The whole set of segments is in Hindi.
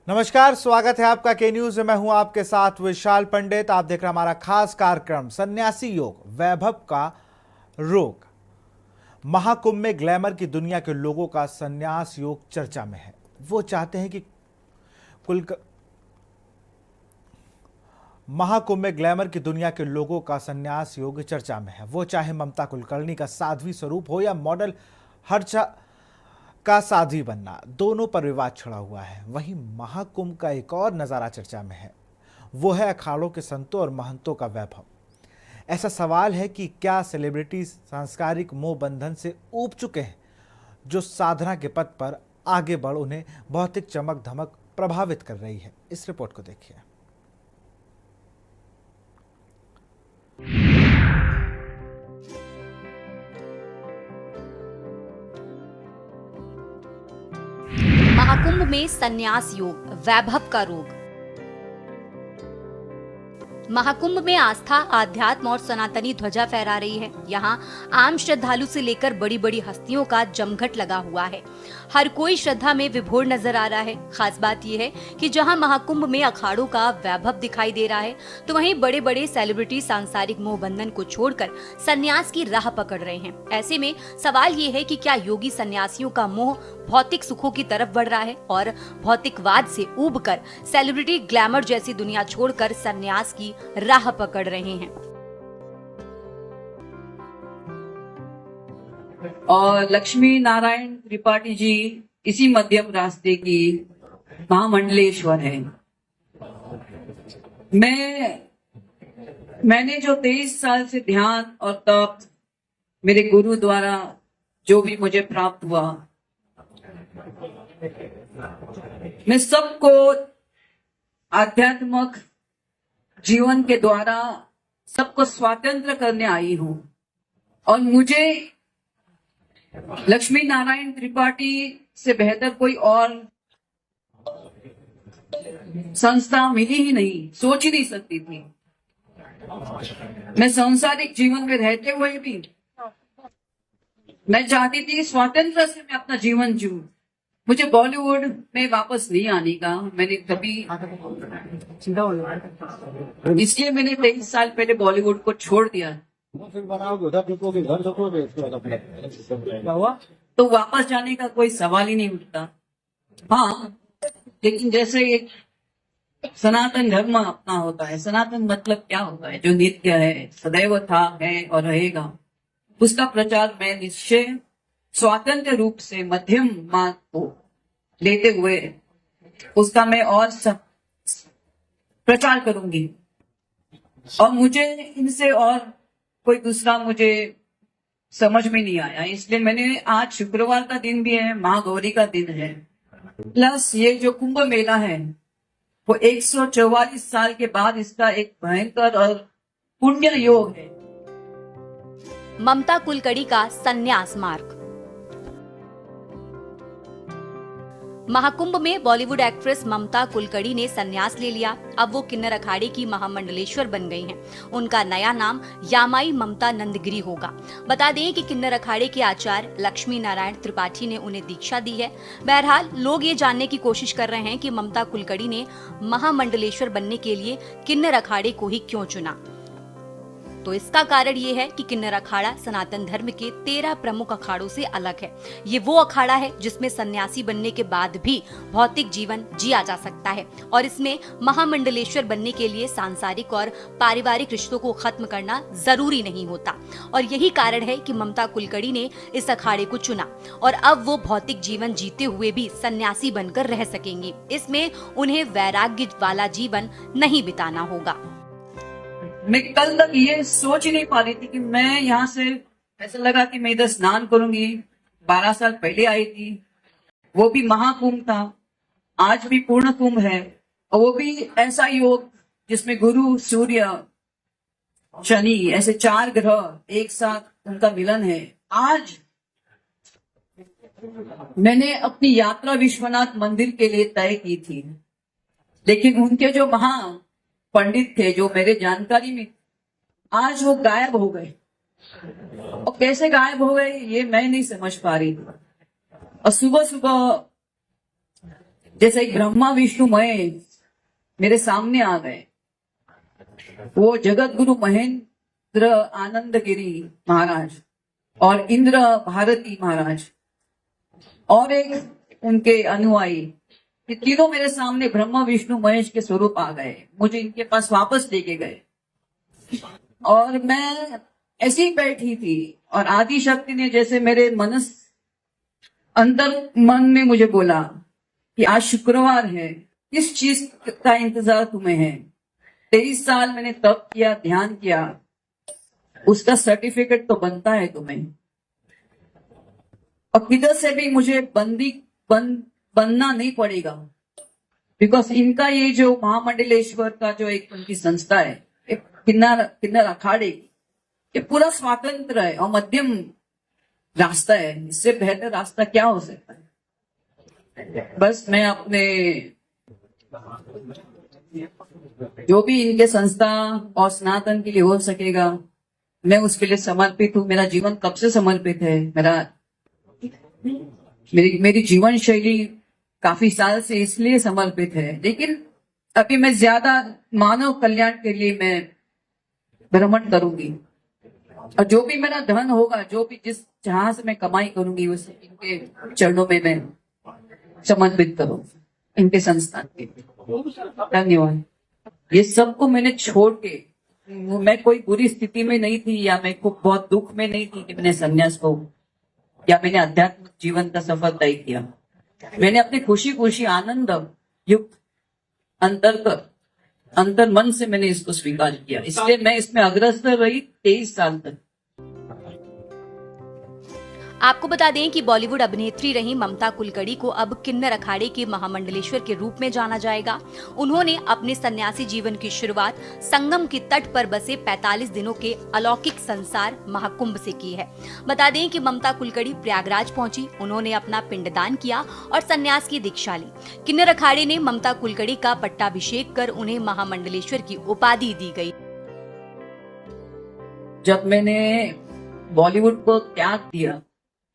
नमस्कार, स्वागत है आपका के न्यूज में। मैं हूं आपके साथ विशाल पंडित। आप देख रहे हैं हमारा खास कार्यक्रम सन्यासी योग वैभव का रोग। महाकुंभ में ग्लैमर की दुनिया के लोगों का सन्यास योग चर्चा में है। वो चाहते हैं कि कुल महाकुंभ में ग्लैमर की दुनिया के लोगों का सन्यास योग चर्चा में है। वो चाहे ममता कुलकर्णी का साध्वी स्वरूप हो या मॉडल हर्षा का साध्वी बनना, दोनों पर विवाद छिड़ा हुआ है। वहीं महाकुंभ का एक और नजारा चर्चा में है, वो है अखाड़ों के संतों और महंतों का वैभव। ऐसा सवाल है कि क्या सेलिब्रिटी सांस्कृतिक मोह बंधन से ऊब चुके हैं, जो साधना के पथ पर आगे बढ़ उन्हें भौतिक चमक धमक प्रभावित कर रही है। इस रिपोर्ट को देखिए। महाकुंभ में संन्यास योग, वैभव का रोग। महाकुंभ में आस्था, आध्यात्म और सनातनी ध्वजा फहरा रही है। यहाँ आम श्रद्धालु से लेकर बड़ी बड़ी हस्तियों का जमघट लगा हुआ है। हर कोई श्रद्धा में विभोर नजर आ रहा है। खास बात यह है कि जहाँ महाकुंभ में अखाड़ों का वैभव दिखाई दे रहा है, तो वहीं बड़े बड़े सेलिब्रिटी सांसारिक मोह बंधन को छोड़कर संन्यास की राह पकड़ रहे हैं। ऐसे में सवाल ये है कि क्या योगी सन्यासियों का मोह भौतिक सुखों की तरफ बढ़ रहा है और भौतिकवाद से ऊबकर सेलिब्रिटी ग्लैमर जैसी दुनिया छोड़कर संन्यास की राह पकड़ रहे हैं। और लक्ष्मी नारायण त्रिपाठी जी इसी मध्यम रास्ते की महामंडलेश्वर है। मैंने जो 23 साल से ध्यान और तप मेरे गुरु द्वारा जो भी मुझे प्राप्त हुआ, मैं सबको आध्यात्मिक जीवन के द्वारा सबको स्वतंत्र करने आई हूं। और मुझे लक्ष्मी नारायण त्रिपाठी से बेहतर कोई और संस्था मिली ही नहीं, सोच ही नहीं सकती थी। मैं सांसारिक जीवन में रहते हुए भी मैं चाहती थी स्वतंत्र से मैं अपना जीवन जीऊं। मुझे बॉलीवुड में वापस नहीं आने का मैंने कभी, इसलिए मैंने 23 साल पहले बॉलीवुड को छोड़ दिया। तो वापस जाने का कोई सवाल ही नहीं उठता। हाँ, लेकिन जैसे एक सनातन धर्म अपना होता है, सनातन मतलब क्या होता है? जो नित्य है, सदैव था, है और रहेगा, उसका प्रचार मैं निश्चय स्वतंत्र रूप से मध्यम मार्ग को लेते हुए उसका मैं और प्रचार करूंगी। और मुझे इनसे और कोई दूसरा मुझे समझ में नहीं आया, इसलिए मैंने आज शुक्रवार का दिन भी है, महागौरी का दिन है, प्लस ये जो कुंभ मेला है वो 144 साल के बाद इसका एक भयंकर और पुण्य योग है। ममता कुलकर्णी का संन्यास मार्ग। महाकुंभ में बॉलीवुड एक्ट्रेस ममता कुलकर्णी ने संन्यास ले लिया। अब वो किन्नर अखाड़े की महामंडलेश्वर बन गई हैं। उनका नया नाम यामाई ममता नंदगिरी होगा। बता दें कि किन्नर अखाड़े के आचार्य लक्ष्मी नारायण त्रिपाठी ने उन्हें दीक्षा दी है। बहरहाल लोग ये जानने की कोशिश कर रहे हैं कि ममता कुलकर्णी ने महामंडलेश्वर बनने के लिए किन्नर अखाड़े को ही क्यों चुना। तो इसका कारण ये है कि किन्नर अखाड़ा सनातन धर्म के 13 प्रमुख अखाड़ों से अलग है। ये वो अखाड़ा है जिसमें सन्यासी बनने के बाद भी भौतिक जीवन जिया जा सकता है और इसमें महामंडलेश्वर बनने के लिए सांसारिक और पारिवारिक रिश्तों को खत्म करना जरूरी नहीं होता। और यही कारण है कि ममता कुलकर्णी ने इस अखाड़े को चुना और अब वो भौतिक जीवन जीते हुए भी सन्यासी बनकर रह सकेंगी। इसमें उन्हें वैराग्य वाला जीवन नहीं बिताना होगा। मैं कल तक ये सोच ही नहीं पा रही थी कि मैं यहाँ से, ऐसा लगा कि मैं इधर स्नान करूंगी। 12 साल पहले आई थी, वो भी महाकुंभ था, आज भी पूर्ण कुंभ है, और वो भी ऐसा योग जिसमें गुरु, सूर्य, शनि, ऐसे 4 ग्रह एक साथ उनका मिलन है। आज मैंने अपनी यात्रा विश्वनाथ मंदिर के लिए तय की थी, लेकिन उनके जो पंडित थे जो मेरे जानकारी में, आज वो गायब हो गए। और कैसे गायब हो गए ये मैं नहीं समझ पा रही थी। और सुबह सुबह जैसे एक ब्रह्मा विष्णु महेश मेरे सामने आ गए। वो जगत गुरु महेंद्र आनंदगिरी महाराज और इंद्र भारती महाराज और एक उनके अनुयायी, ये तीनों मेरे सामने ब्रह्मा विष्णु महेश के स्वरूप आ गए। मुझे इनके पास वापस लेके गए और मैं ऐसी ही बैठी थी और आदि शक्ति ने जैसे मेरे अंदर मन में मुझे बोला कि आज शुक्रवार है, किस चीज का इंतजार तुम्हें है? 23 साल मैंने तप किया, ध्यान किया, उसका सर्टिफिकेट तो बनता है तुम्हें। और किधर से भी मुझे बनना नहीं पड़ेगा, बिकॉज इनका ये जो महामंडलेश्वर का जो एक उनकी संस्था है, एक किन्नर अखाड़े, ये पूरा स्वतंत्र है और मध्यम रास्ता है। इससे बेहतर रास्ता क्या हो सकता है? बस मैं अपने जो भी इनके संस्था और सनातन के लिए हो सकेगा, मैं उसके लिए समर्पित हूँ। मेरा जीवन कब से समर्पित है। मेरी जीवन शैली काफी साल से इसलिए समर्पित है, लेकिन अभी मैं ज्यादा मानव कल्याण के लिए मैं भ्रमण करूंगी और जो भी मेरा धन होगा, जो भी जिस जहां से मैं कमाई करूंगी, उस इनके चरणों में मैं समर्पित करूं, इनके संस्थान के। धन्यवाद। ये सबको मैंने छोड़ के, मैं कोई बुरी स्थिति में नहीं थी या मैं को बहुत दुख में नहीं थी कि मैंने संन्यास को या मैंने आध्यात्मिक जीवन का सफर तय किया। मैंने अपनी खुशी खुशी आनंद युक्त अंतर मन से मैंने इसको स्वीकार किया, इसलिए मैं इसमें अग्रसर रही 23 साल तक। आपको बता दें कि बॉलीवुड अभिनेत्री रही ममता कुलकर्णी को अब किन्नर अखाड़े के महामंडलेश्वर के रूप में जाना जाएगा। उन्होंने अपने सन्यासी जीवन की शुरुआत संगम के तट पर बसे 45 दिनों के अलौकिक संसार महाकुंभ से की है। बता दें कि ममता कुलकर्णी प्रयागराज पहुंची, उन्होंने अपना पिंडदान किया और सन्यास की दीक्षा ली। किन्नर अखाड़े ने ममता कुलकर्णी का पट्टाभिषेक कर उन्हें महामंडलेश्वर की उपाधि दी गई। जब मैंने बॉलीवुड को त्याग दिया,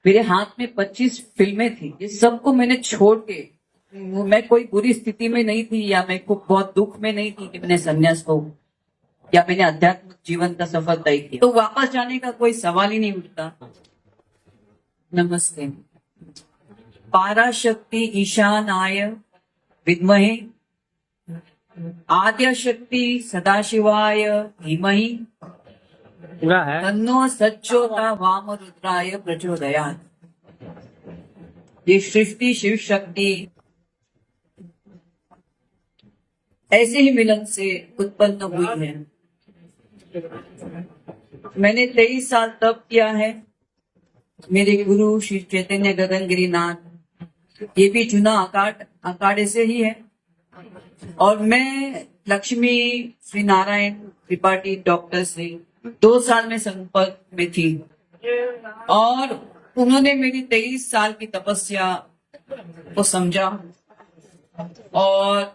मेरे हाथ में 25 फिल्में थी। ये सबको मैंने छोड़ के, मैं कोई बुरी स्थिति में नहीं थी या मैं को बहुत दुख में नहीं थी कि मैंने संन्यास को या मैंने आध्यात्मिक जीवन का सफर तय किया, तो वापस जाने का कोई सवाल ही नहीं उठता। नमस्ते। पाराशक्ति ईशानाय विद्महे आद्य शक्ति सदाशिवाय धीमहि पूरा है। तन्नो सच्चोता वाम रुद्राय प्रचोदयात्। ये सृष्टि शिव शक्ति ऐसे ही मिलन से उत्पन्न हुई है। मैंने 23 साल तप किया है। मेरे गुरु श्री चैतन्य गगनगिरी नाथ, ये भी चुना अखाड़े से ही है। और मैं लक्ष्मी श्री नारायण त्रिपाठी डॉक्टर से 2 साल में संपर्क में थी और उन्होंने मेरी 23 साल की तपस्या को समझा और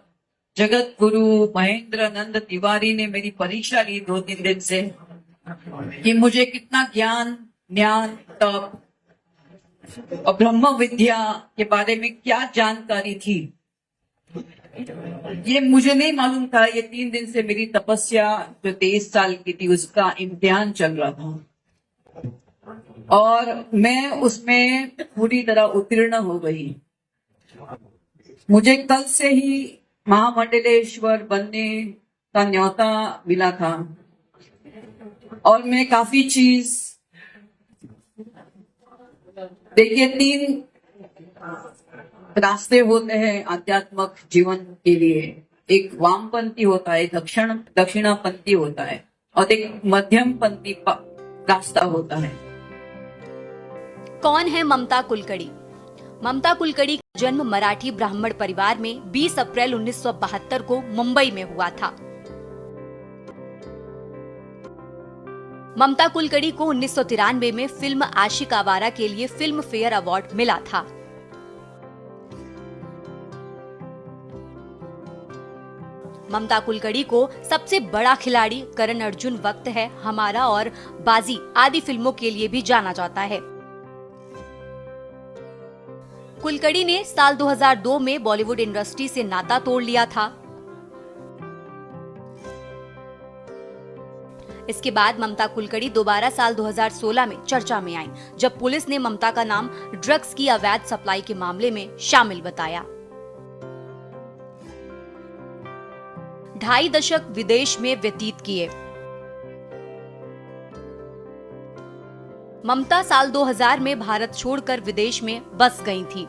जगत गुरु महेंद्र नंद तिवारी ने मेरी परीक्षा ली 2-3 दिन से कि मुझे कितना ज्ञान तप और ब्रह्म विद्या के बारे में क्या जानकारी थी, ये मुझे नहीं मालूम था। ये 3 दिन से मेरी तपस्या जो 23 साल की थी, उसका इम्तिहान चल रहा था और मैं उसमें पूरी तरह उत्तीर्ण हो गई। मुझे कल से ही महामंडलेश्वर बनने का न्योता मिला था और मैं काफी चीज, देखिए 3 रास्ते होते हैं आध्यात्मिक जीवन के लिए। एक वामपंथी होता है, दक्षिणापंथी होता है और एक मध्यमपंथी रास्ता होता है। कौन है ममता कुलकर्णी? ममता कुलकर्णी का जन्म मराठी ब्राह्मण परिवार में 20 अप्रैल 1972 को मुंबई में हुआ था। ममता कुलकर्णी को 1993 में फिल्म आशिक आवारा के लिए फिल्म फेयर अवार्ड मिला था। ममता कुलकर्णी को सबसे बड़ा खिलाड़ी करण अर्जुन, वक्त है, हमारा और बाजी आदि फिल्मों के लिए भी जाना जाता है। कुलकर्णी ने साल 2002 में बॉलीवुड इंडस्ट्री से नाता तोड़ लिया था। इसके बाद ममता कुलकर्णी दोबारा साल 2016 में चर्चा में आई, जब पुलिस ने ममता का नाम ड्रग्स की अवैध सप्लाई के मामले में शामिल बताया। 2.5 दशक विदेश में व्यतीत किए। ममता साल 2000 में भारत छोड़कर विदेश में बस गई थी।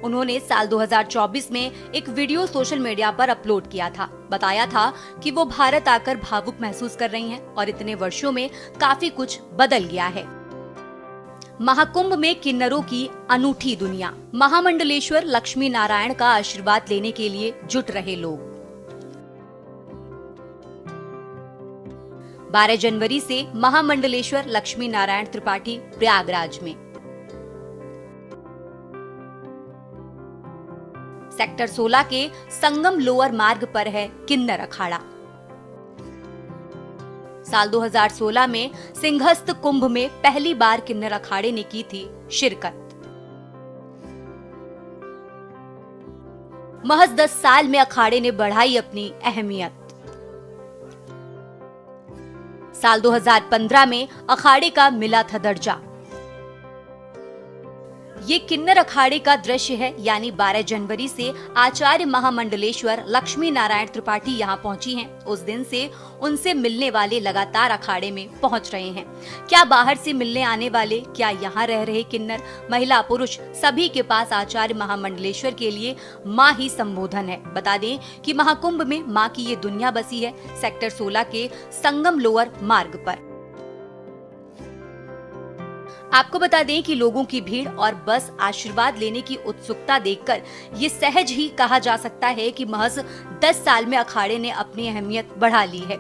उन्होंने साल 2024 में एक वीडियो सोशल मीडिया पर अपलोड किया था। बताया था कि वो भारत आकर भावुक महसूस कर रही हैं और इतने वर्षों में काफी कुछ बदल गया है। महाकुंभ में किन्नरों की अनूठी दुनिया। महामंडलेश्वर लक्ष्मी नारायण का आशीर्वाद लेने के लिए जुट रहे लोग। 12 जनवरी से महामंडलेश्वर लक्ष्मी नारायण त्रिपाठी प्रयागराज में। सेक्टर 16 के संगम लोअर मार्ग पर है किन्नर अखाड़ा। साल 2016 में सिंहस्थ कुंभ में पहली बार किन्नर अखाड़े ने की थी शिरकत। महज 10 साल में अखाड़े ने बढ़ाई अपनी अहमियत। साल 2015 में अखाड़े का मिला था दर्जा। ये किन्नर अखाड़े का दृश्य है, यानी 12 जनवरी से आचार्य महामंडलेश्वर लक्ष्मी नारायण त्रिपाठी यहाँ पहुंची हैं। उस दिन से उनसे मिलने वाले लगातार अखाड़े में पहुंच रहे हैं। क्या बाहर से मिलने आने वाले, क्या यहाँ रह रहे किन्नर, महिला पुरुष, सभी के पास आचार्य महामंडलेश्वर के लिए माँ ही संबोधन है। बता दें कि महाकुंभ में माँ की ये दुनिया बसी है सेक्टर 16 के संगम लोअर मार्ग पर। आपको बता दें कि लोगों की भीड़ और बस आशीर्वाद लेने की उत्सुकता देखकर ये सहज ही कहा जा सकता है कि महज 10 साल में अखाड़े ने अपनी अहमियत बढ़ा ली है।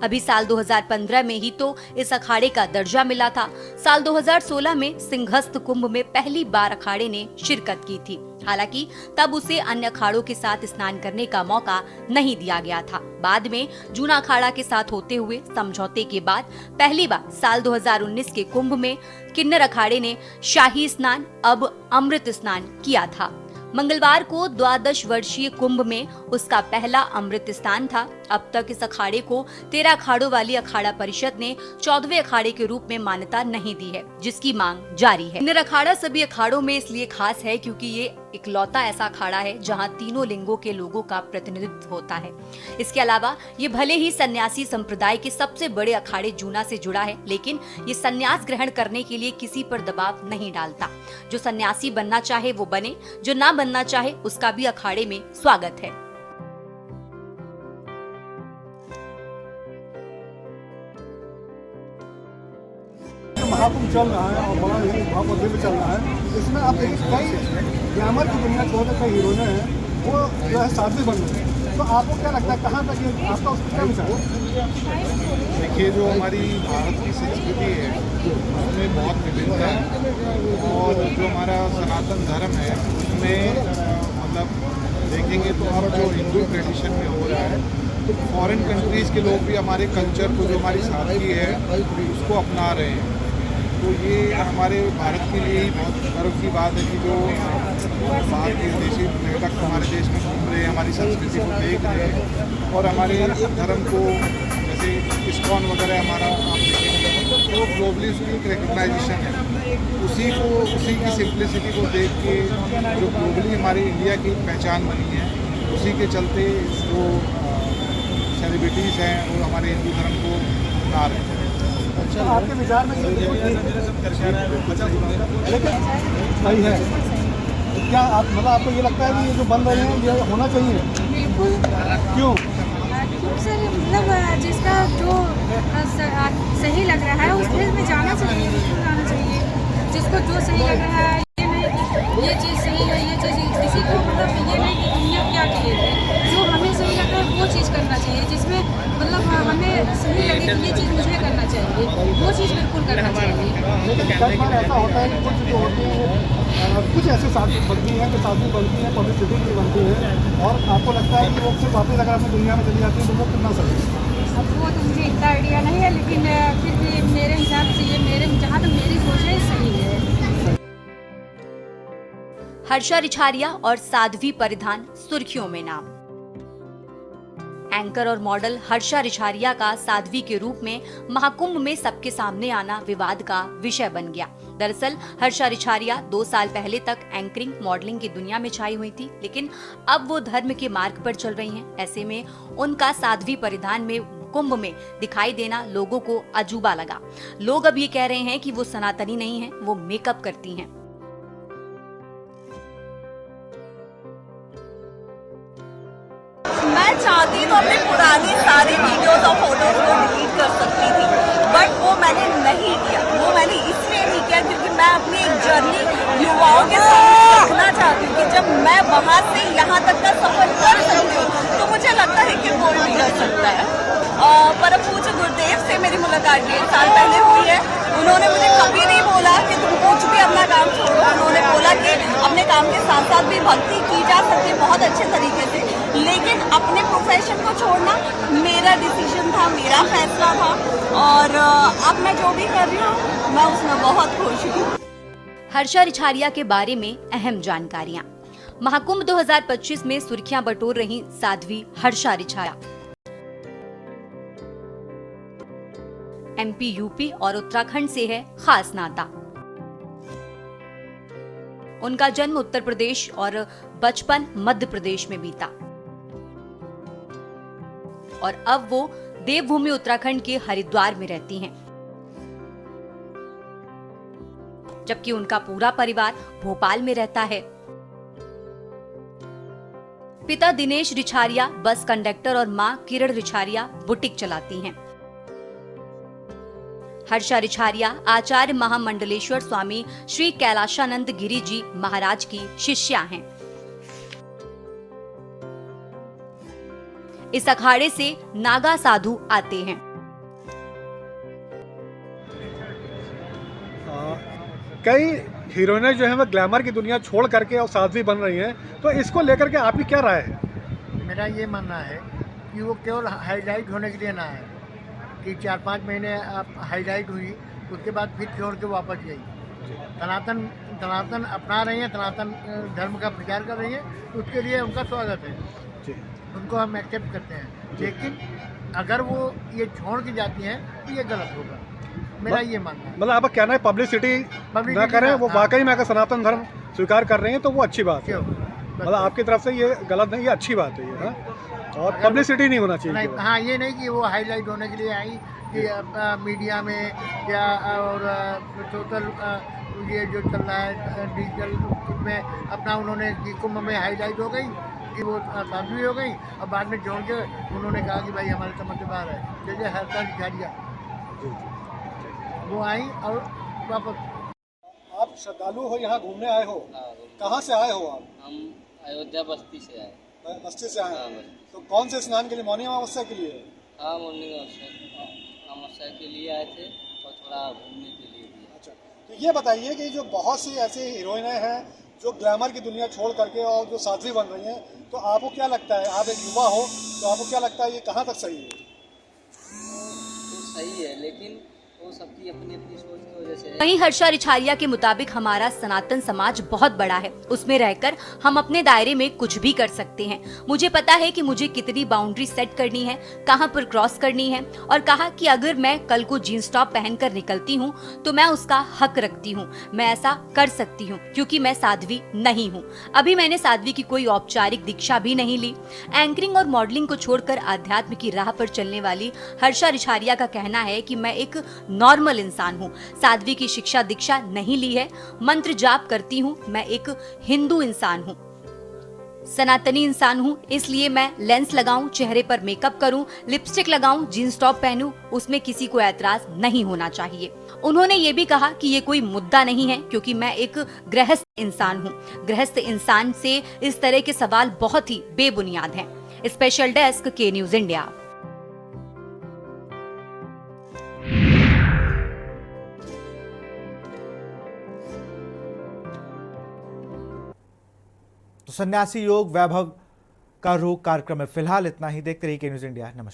अभी साल 2015 में ही तो इस अखाड़े का दर्जा मिला था। साल 2016 में सिंहस्थ कुंभ में पहली बार अखाड़े ने शिरकत की थी। हालांकि तब उसे अन्य अखाड़ों के साथ स्नान करने का मौका नहीं दिया गया था। बाद में जूना अखाड़ा के साथ होते हुए समझौते के बाद पहली बार साल 2019 के कुंभ में किन्नर अखाड़े ने शाही स्नान, अब अमृत स्नान किया था। मंगलवार को 12 वर्षीय कुंभ में उसका पहला अमृत स्नान था। अब तक इस अखाड़े को 13 अखाड़ों वाली अखाड़ा परिषद ने 14वें अखाड़े के रूप में मान्यता नहीं दी है, जिसकी मांग जारी है। किन्नर अखाड़ा सभी अखाड़ों में इसलिए खास है क्योंकि ये इकलौता ऐसा अखाड़ा है जहां तीनों लिंगों के लोगों का प्रतिनिधित्व होता है। इसके अलावा ये भले ही सन्यासी संप्रदाय के सबसे बड़े अखाड़े जूना से जुड़ा है, लेकिन ये सन्यास ग्रहण करने के लिए किसी पर दबाव नहीं डालता। जो सन्यासी बनना चाहे वो बने, जो ना बनना चाहे उसका भी अखाड़े में स्वागत है। महाकुंभ चल रहा है और बड़ा ही भाव मंदिर में चल रहा है। इसमें आप देखिए कई ग्लैमर की दुनिया छोड़ कई हीरोइनें हैं, वो जो है साध्वी बन रही है। तो आपको क्या लगता है कहाँ तक ये आपका उसका क्या विचार है? देखिए, जो हमारी भारत की संस्कृति है उसमें बहुत विविधता है और जो हमारा सनातन धर्म है उसमें मतलब देखेंगे तो अब जो हिंदू ट्रेडिशन में हो रहा है, तो फॉरेन कंट्रीज़ के लोग भी हमारे कल्चर को, जो हमारी सादगी है, उसको अपना रहे हैं। तो ये हमारे भारत के लिए ही बहुत गर्व की बात है कि जो बाहर के विदेशी पर्यटक हमारे देश में घूम रहे हैं, हमारी संस्कृति को देख रहे हैं और हमारे धर्म को, जैसे इस्कॉन वगैरह हमारा आप देखेंगे तो ग्लोबली उसकी एक रिकग्नाइजेशन है। उसी की सिंप्लिसिटी को देख के जो ग्लोबली हमारी इंडिया की पहचान बनी है, उसी के चलते जो सेलिब्रिटीज़ हैं वो हमारे हिंदू धर्म को अपना रहे हैं। अच्छा, आपके विचार में लेकिन सही है क्या? आप मतलब आपको ये लगता है कि ये जो बन रहे हैं ये होना चाहिए? बिल्कुल। क्यों? सर मतलब जिसका जो सही लग रहा है उस फील्ड में जाना चाहिए, बिल्कुल जाना चाहिए। जिसको जो सही लग रहा है, ये नहीं ये चीज़ सही है, ये चीज़ किसी को मतलब ये नहीं कि दुनिया क्या कहेगी। जो हमें सही लग रहा है वो चीज़ करना चाहिए, जिसमें मतलब हमें सही लगे कि ये चीज़ मुझे करना चाहिए, वो चीज़ बिल्कुल करना चाहिए। लेकिन कई बार ऐसा होता है कि कुछ जो होती है कुछ ऐसे साथी बनती हैं, तो साथी बनती हैं पब्लिसिटी की बनती है और आपको लगता है कि वो फिर वापस अगर अपनी दुनिया में चली जाती है तो वो कितना सही है? अब वो तो मुझे इतना आइडिया नहीं है, लेकिन फिर भी मेरे हिसाब से ये मेरे जहाँ तक मेरी सोच है सही है। हर्षा रिछारिया और साध्वी परिधान सुर्खियों में नाम। एंकर और मॉडल हर्षा रिछारिया का साध्वी के रूप में महाकुंभ में सबके सामने आना विवाद का विषय बन गया। दरअसल हर्षा रिछारिया 2 साल पहले तक एंकरिंग मॉडलिंग की दुनिया में छाई हुई थी, लेकिन अब वो धर्म के मार्ग पर चल रही हैं। ऐसे में उनका साध्वी परिधान में कुंभ में दिखाई देना लोगों को अजूबा लगा। लोग अब ये कह रहे हैं कि वो सनातनी नहीं हैं, वो मेकअप करती हैं। मैं चाहती तो अपनी पुरानी सारी वीडियोस और फोटोज को डिलीट कर सकती थी, बट वो मैंने नहीं किया। वो मैंने इसलिए नहीं किया क्योंकि मैं अपनी एक जर्नी युवाओं के सामने रखना चाहती हूँ कि जब मैं वहाँ से यहाँ तक का सफर कर सकती हूँ तो मुझे लगता है कि कोई भी कर सकता है। परम पूज्य गुरुदेव से मेरी मुलाकात 1.5 साल पहले हुई है। उन्होंने मुझे कभी नहीं बोला कि तुम कुछ भी अपना काम छोड़ो। उन्होंने बोला कि अपने काम के साथ साथ भी भक्ति की जा सकती है बहुत अच्छे तरीके से, लेकिन अपने प्रोफेशन को छोड़ना मेरा डिसीजन था, मेरा फैसला था, और अब मैं जो भी कर रही हूँ मैं उसमें बहुत खुश हूँ। हर्षा रिछारिया के बारे में अहम जानकारियां। महाकुंभ 2025 में सुर्खियां बटोर रही साध्वी हर्षा रिछारिया। एमपी, यूपी और उत्तराखंड से है खास नाता। उनका जन्म उत्तर प्रदेश और बचपन मध्य प्रदेश में बीता और अब वो देवभूमि उत्तराखंड के हरिद्वार में रहती हैं, जबकि उनका पूरा परिवार भोपाल में रहता है। पिता दिनेश रिछारिया बस कंडक्टर और मां किरण रिछारिया बुटीक चलाती हैं। हर्षा रिछारिया आचार्य महामंडलेश्वर स्वामी श्री कैलाशानंद गिरी जी महाराज की शिष्या हैं। इस अखाड़े से नागा साधु आते हैं। कई हीरोइनें जो हैं वो ग्लैमर की दुनिया छोड़ करके और साध्वी बन रही हैं, तो इसको लेकर के आपकी क्या राय है? मेरा ये मानना है कि वो केवल हाईलाइट होने के लिए ना है कि 4-5 महीने आप हाईलाइट हुई, उसके बाद फिर छोड़ के वापस गई। सनातन अपना रही हैं, सनातन धर्म का प्रचार कर रही हैं, उसके लिए उनका स्वागत है, उनको हम एक्सेप्ट करते हैं। लेकिन अगर वो ये छोड़ के जाती हैं तो ये गलत होगा, मेरा ये मानना है। मतलब आपका कहना है पब्लिसिटी ना करें, वो वाकई में अगर सनातन धर्म स्वीकार कर रही हैं तो वो अच्छी बात है। मतलब आपकी तरफ से ये गलत नहीं, ये अच्छी बात है ये, और पब्लिसिटी नहीं होना चाहिए। हाँ, ये नहीं कि वो हाईलाइट होने के लिए आई कि मीडिया में या और टोटल ये जो चल रहा है डिजिटल में अपना उन्होंने कुंभ में हाईलाइट हो गई कि वो साध्वी हो गई, और बाद में जोड़ के उन्होंने कहा कि भाई हमारे समझ से बाहर है। जैसे हर्षा रिछारिया वो आई और वापस। आप श्रद्धालु हो, यहाँ घूमने आए हो, कहाँ से आए हो आप? हम अयोध्या बस्ती से आए। बस्ती से आए हैं। तो कौन से स्नान के लिए? मौनी अमावस्या के लिए? हाँ, मॉर्निंग अमावस्या के लिए आए थे और थोड़ा घूमने के लिए भी। अच्छा, तो ये बताइए कि जो बहुत सी ऐसी हीरोइनें हैं जो ग्लैमर की दुनिया छोड़ करके और जो साध्वी बन रही हैं, तो आपको क्या लगता है, आप एक युवा हो तो आपको क्या लगता है ये कहाँ तक सही है? तो सही है, लेकिन वो सबकी अपनी अपनी सोच की वजह से। वहीं हर्षा रिछारिया के मुताबिक हमारा सनातन समाज बहुत बड़ा है, उसमें रहकर हम अपने दायरे में कुछ भी कर सकते हैं। मुझे पता है कि मुझे कितनी बाउंड्री सेट करनी है, कहां पर क्रॉस करनी है, और कहा कि अगर मैं कल को जींस टॉप पहनकर निकलती हूं तो मैं उसका हक रखती हूं, मैं ऐसा कर सकती हूं क्योंकि मैं साध्वी नहीं हूं। अभी मैंने साध्वी की कोई औपचारिक दीक्षा भी नहीं ली। एंकरिंग और मॉडलिंग को छोड़कर आध्यात्म की राह पर चलने वाली हर्षा रिछारिया का कहना है कि मैं एक नॉर्मल इंसान हूँ, साध्वी की शिक्षा दीक्षा नहीं ली है, मंत्र जाप करती हूँ, मैं एक हिंदू इंसान हूँ, सनातनी इंसान हूँ, इसलिए मैं लेंस लगाऊं, चेहरे पर मेकअप करूं, लिपस्टिक लगाऊं, जींस टॉप पहनूं, उसमें किसी को ऐतराज नहीं होना चाहिए। उन्होंने ये भी कहा कि ये कोई मुद्दा नहीं है क्योंकि मैं एक गृहस्थ इंसान हूँ। गृहस्थ इंसान से इस तरह के सवाल बहुत ही बेबुनियाद हैं। स्पेशल डेस्क के न्यूज इंडिया। तो सन्यासी योग वैभव का रोग कार्यक्रम में फिलहाल इतना ही। देखते रहिए के न्यूज इंडिया। नमस्कार।